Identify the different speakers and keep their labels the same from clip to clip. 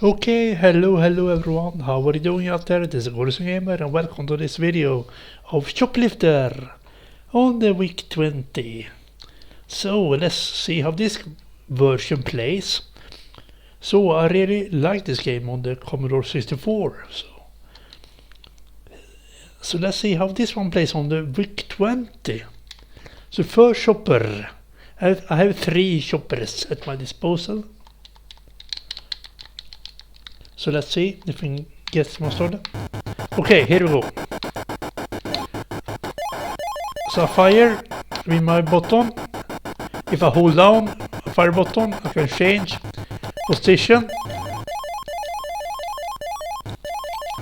Speaker 1: Okay, hello everyone, how are you doing out there? This is Commodore Gamer and welcome to this video of Choplifter on the Vic-20. So let's see how this version plays. So I really like this game on the Commodore 64. So let's see how this one plays on the Vic-20. So first chopper. I have 3 choppers at my disposal. So let's see if we can get some started. Okay, here we go. So I fire with my button. If I hold down a fire button, I can change position.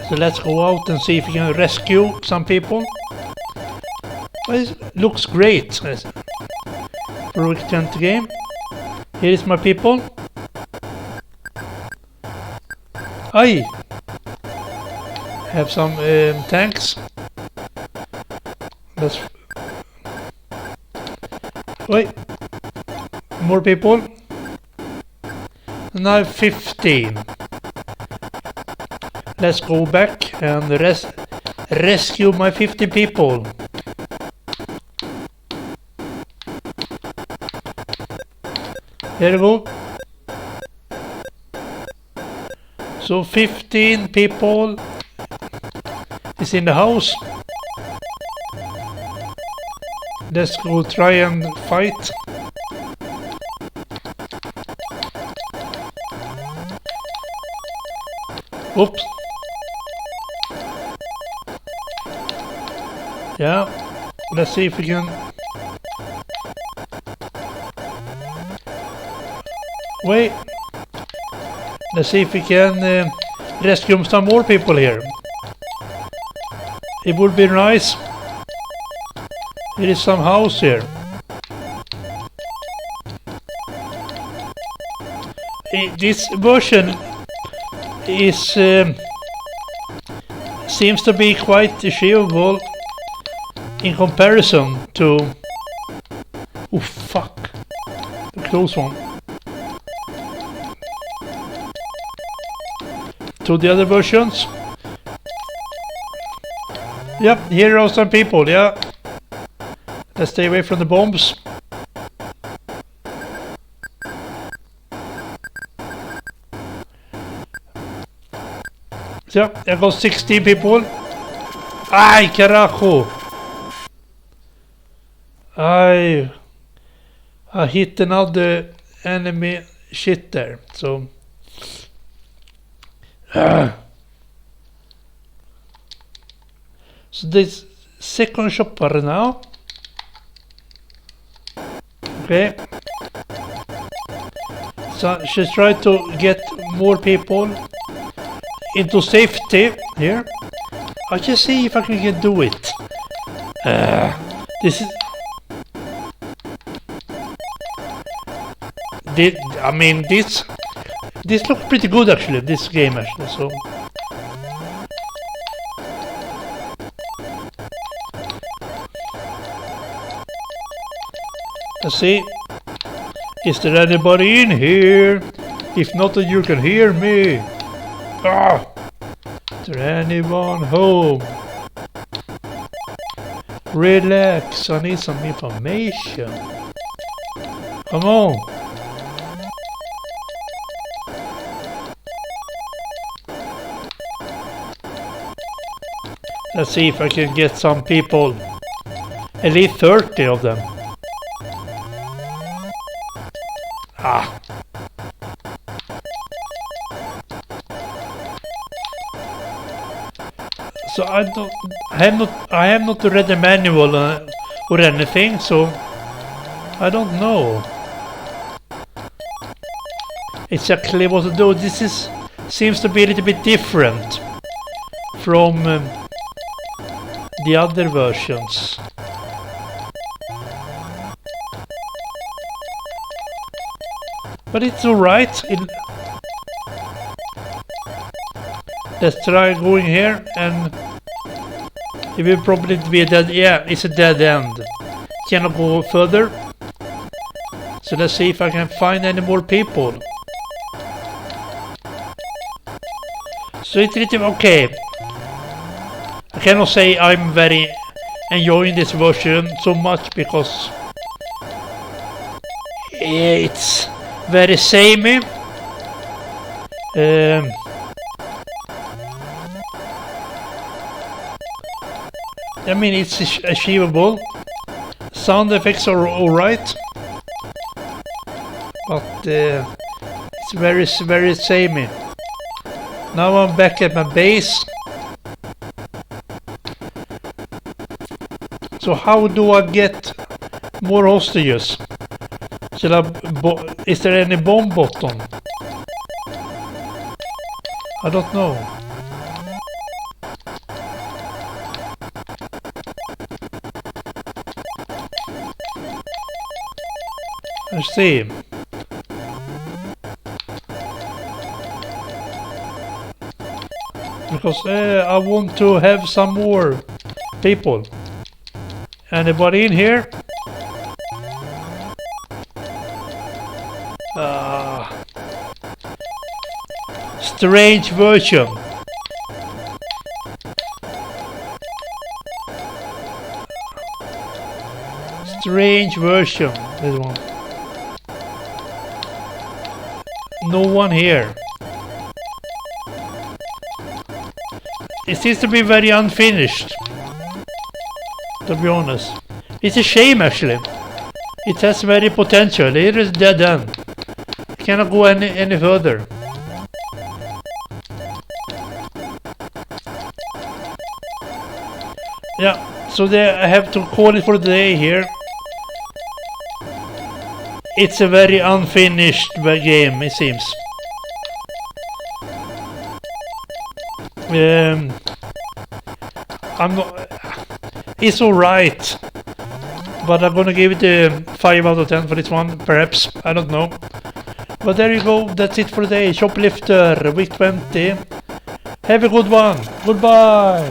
Speaker 1: So let's go out and see if we can rescue some people. It looks great for a Vic-20 game. Here is my people. I have some tanks. Let's wait. More people. Now 15. Let's go back and rescue my 50 people. Here we go. So 15 people is in the house. Let's go try and fight. Oops. Yeah, let's see if we can. Wait. Let's see if we can rescue some more people here. It would be nice. There is some house here. This version is seems to be quite achievable in comparison to. Oh fuck! A close one. To the other versions. Yep, here are some people, yeah. Let's stay away from the bombs. So, I got 16 people. Ay, carajo! I hit another enemy shit there, so. So this second chopper now. Okay. So she's trying to get more people into safety here. I can see if I can do it. This is. I mean this. This looks pretty good actually, this game actually, so. Let's see. Is there anybody in here? If not, then you can hear me. Ah! Is there anyone home? Relax, I need some information. Come on. Let's see if I can get some people. At least 30 of them. Ah. So I have not read the manual or anything, so I don't know exactly what to do. This seems to be a little bit different from the other versions. But it's alright. Let's try going here, and it will probably be a dead. Yeah, it's a dead end. cannot go further. So let's see if I can find any more people. So it's really okay. I cannot say I'm very enjoying this version so much because it's very samey. I mean, it's achievable. Sound effects are alright, but it's very samey. Now I'm back at my base. So how do I get more hostages? Is there any bomb button? I don't know. Let's see. Because I want to have some more people. Anybody in here? Strange version. Strange version. This one. No one here. It seems to be very unfinished, to be honest. It's a shame actually. It has very potential. It is dead end. Cannot go any further. Yeah, so I have to call it for the day here. It's a very unfinished game, it seems. I'm not. It's alright, but I'm gonna give it a 5 out of 10 for this one, perhaps. I don't know. But there you go. That's it for today. Choplifter Vic-20. Have a good one. Goodbye.